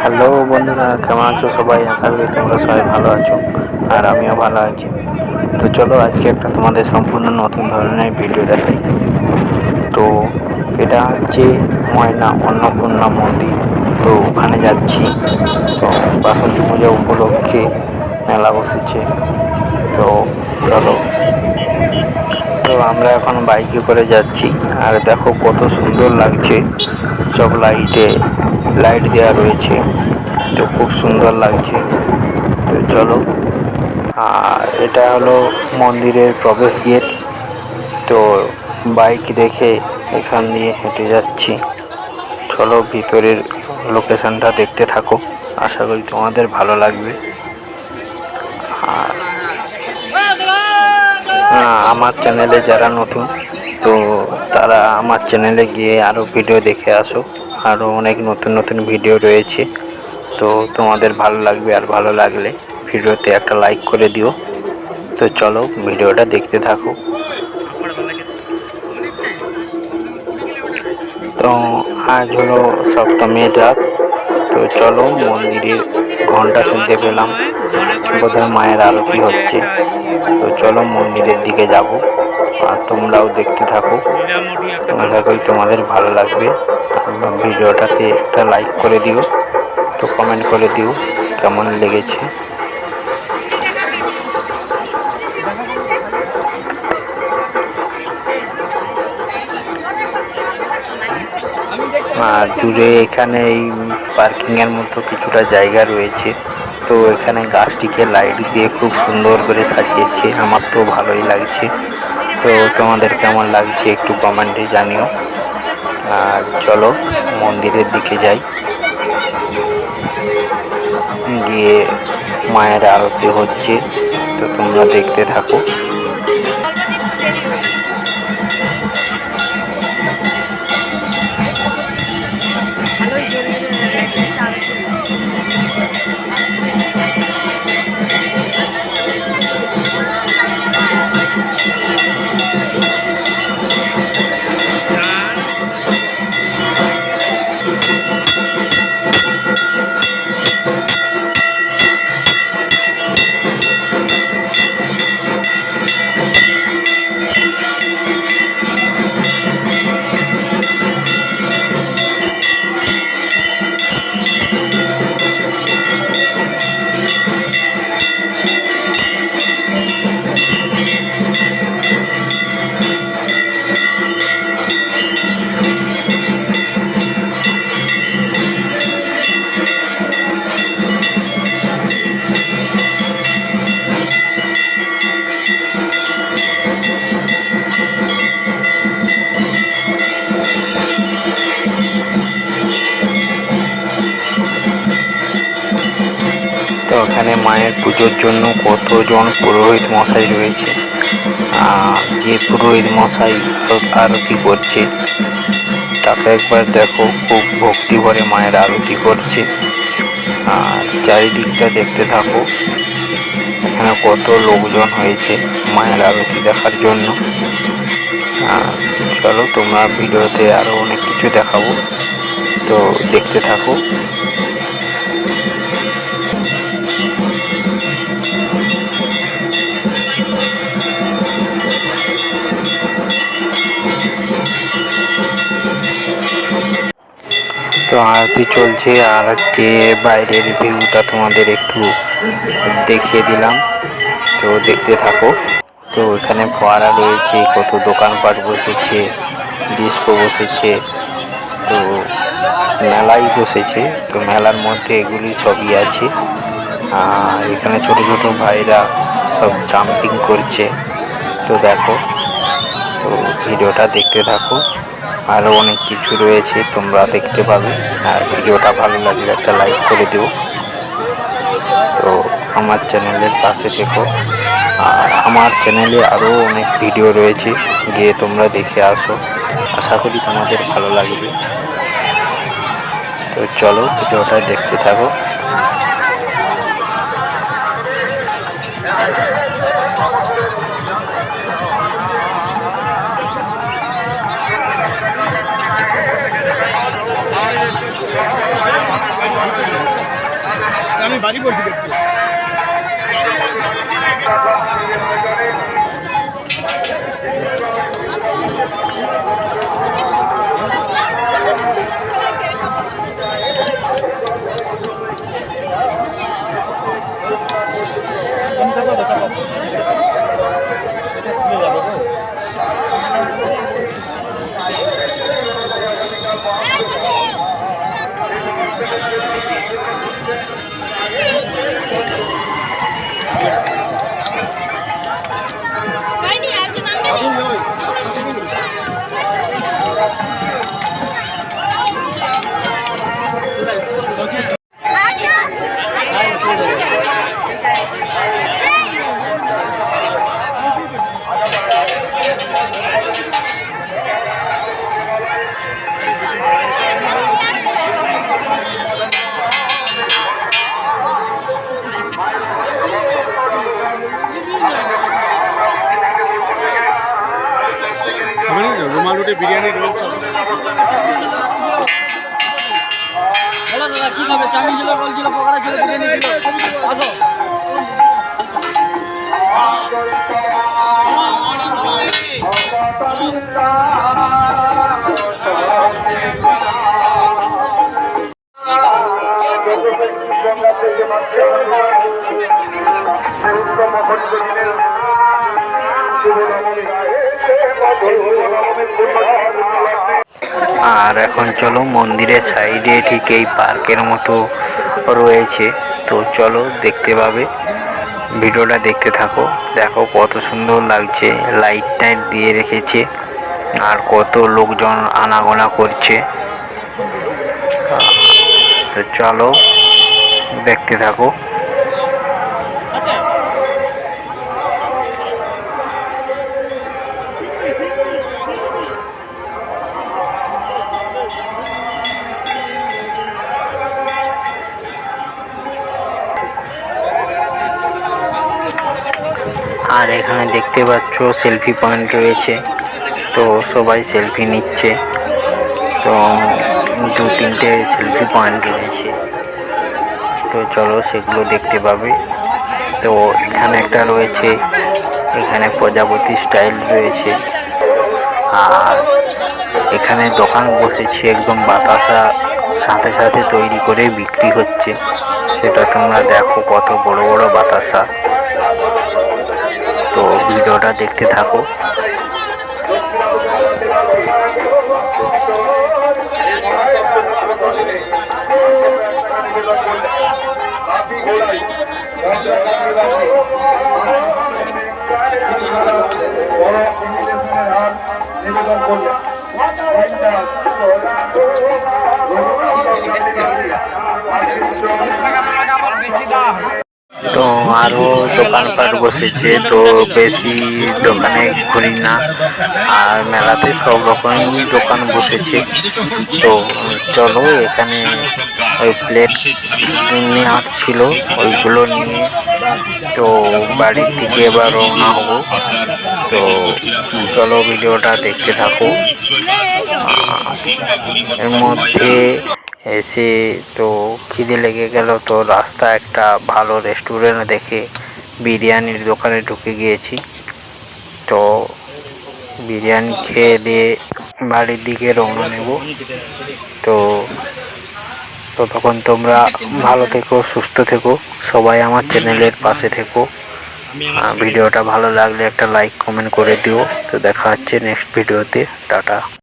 Hello বন্ধুরা, কেমন আছো সবাই? আশা করি তোমরা সবাই ভালো আছো, আর আমিও ভালো আছি। তো চলো আজকে একটা তোমাদের সম্পূর্ণ নতুন ধরনের ভিডিও দেখাই। তো এটা হচ্ছে ময়না অন্নপূর্ণা মন্দির। তো ওখানে যাচ্ছি। তো বাসন্তী পূজা উপলক্ষে মেলা বসেছে। তো চলো। তো আমরা এখন বাইকে করে যাচ্ছি, আর দেখো কত সুন্দর লাগছে। সব লাইট দেওয়া রয়েছে, তো খুব সুন্দর লাগছে। তো চলো। আর এটা হলো মন্দিরের প্রবেশ গেট। তো বাইক রেখে এখান দিয়ে হেঁটে যাচ্ছি। চলো ভিতরের লোকেশনটা দেখতে থাকো, আশা করি তোমাদের ভালো লাগবে। আর আমার চ্যানেলে যারা নতুন, তো তারা আমার চ্যানেলে গিয়ে আরও ভিডিও দেখে আসো। আরও অনেক নতুন নতুন ভিডিও রয়েছে, তো তোমাদের ভালো লাগবে। আর ভালো লাগলে ভিডিওতে একটা লাইক করে দিও। তো চলো ভিডিওটা দেখতে থাকো। তো আজ হলো সপ্তমীর রাত। তো চলো মন্দিরের ঘন্টা শুনতে পেলাম, বোধহয় মায়ের আরতি হচ্ছে। তো চলো মন্দিরের দিকে যাব, আর তোমরাও দেখতে থাকো। আশা করি তোমাদের ভালো লাগবে। ভিডিওটাতে একটা লাইক করে দিও, তো কমেন্ট করে দিও কেমন লেগেছে। আর দূরে এখানে এই পার্কিংয়ের মতো কিছুটা জায়গা রয়েছে। তো এখানে গাছটিকে লাইট দিয়ে খুব সুন্দর করে সাজিয়েছে, আমার তো ভালোই লাগছে। তো তোমাদের কেমন লাগছে একটু কমেন্টে জানিও। আর চলো মন্দিরের দিকে যাই, গিয়ে মায়ের আরতি হচ্ছে, তো তোমরা দেখতে থাকো। তো এখানে মায়ের পুজোর জন্য কতজন পুরোহিত মশাই রয়েছে। যে পুরোহিত মশাই আরতি করছে, তাকে একবার দেখো, খুব ভক্তি ভরে মায়ের আরতি করছে। আর চারিদিকটা দেখতে থাকো, এখানে কত লোকজন হয়েছে মায়ের আরতি দেখার জন্য। চলো তোমরা ভিডিওতে আরও অনেক কিছু দেখাবো, তো দেখতে থাকো। তো আরতি চলছে, আর যে বাইরের ভিউটা তোমাদের একটু দেখিয়ে দিলাম, তো দেখতে থাকো। তো এখানে ফোয়ারা রয়েছে, কত দোকানপাট বসেছে, ডিস্কো বসেছে, তো মেলাই বসেছে। তো মেলার মধ্যে এগুলি সবই আছে। আর এখানে ছোট ছোট ভাইরা সব জাম্পিং করছে, তো দেখো। তো ভিডিওটা দেখতে থাকো, আরও অনেক কিছু রয়েছে তোমরা দেখতে পাবে। আর ভিডিওটা ভালো লাগলে একটা লাইক করে দিও। তো আমার চ্যানেলের পাশে থেকো। আর আমার চ্যানেলে আরও অনেক ভিডিও রয়েছে, গিয়ে তোমরা দেখে আসো, আশা করি তোমাদের ভালো লাগবে। তো চলো ভিডিওটা দেখতে থাকো। বাড়ি বলছি দেখতে। রুমাল রুটি বিরিয়ানি রোল দাদা কি খাবে? চাউমিন ছিল, রোল ছিল, পকোড়া ছিল, বিরিয়ানি ছিল। আসো। আর এখন চলো মন্দিরের সাইডে ঠিক এই পার্কের মতো রয়েছে, তো চলো দেখতে পাবে, ভিডিওটা দেখতে থাকো। দেখো কত সুন্দর লাগছে, লাইট টাইট দিয়ে রেখেছে আর কত লোকজন আনাগোনা করছে। তো চলো দেখতে থাকো। আর এখানে দেখতে পাচ্ছ সেলফি পয়েন্ট রয়েছে, তো সবাই সেলফি নিচ্ছে। তো 2-3টে সেলফি পয়েন্ট রয়েছে, তো চলো সেগুলো দেখতে পাবে। তো এখানে একটা রয়েছে, এখানে প্রজাপতি স্টাইল রয়েছে। আর এখানে দোকান বসেছে, একদম বাতাসা সাথে সাথে তৈরি করে বিক্রি হচ্ছে, সেটা তোমরা দেখো কত বড় বড় বাতাসা। তো ভিডিওটা দেখতে থাকো। তো আরও দোকানপাট বসেছে, তো বেশি দোকানে ঘুরি না। আর মেলাতে সব রকমই দোকান বসেছে। তো চলো এখানে ওই প্লেট নেওয়ার ছিল, ওইগুলো নিয়ে তো বাড়ির দিকে এবার রওনা হবো। তো চলো ভিডিওটা দেখতে থাকো। এর মধ্যে এসে তো খিদে লেগে গেল, তো রাস্তা একটা ভালো রেস্টুরেন্ট দেখে বিরিয়ানির দোকানে ঢুকে গিয়েছি। তো বিরিয়ানি খেয়ে দিয়ে বাড়ির দিকে রওনা নেব। তো ততক্ষণ তোমরা ভালো থেকো, সুস্থ থেকো, সবাই আমার চ্যানেলের পাশে থেকো। ভিডিওটা ভালো লাগলে একটা লাইক কমেন্ট করে দিও। তো দেখা হচ্ছে নেক্সট ভিডিওতে। টাটা।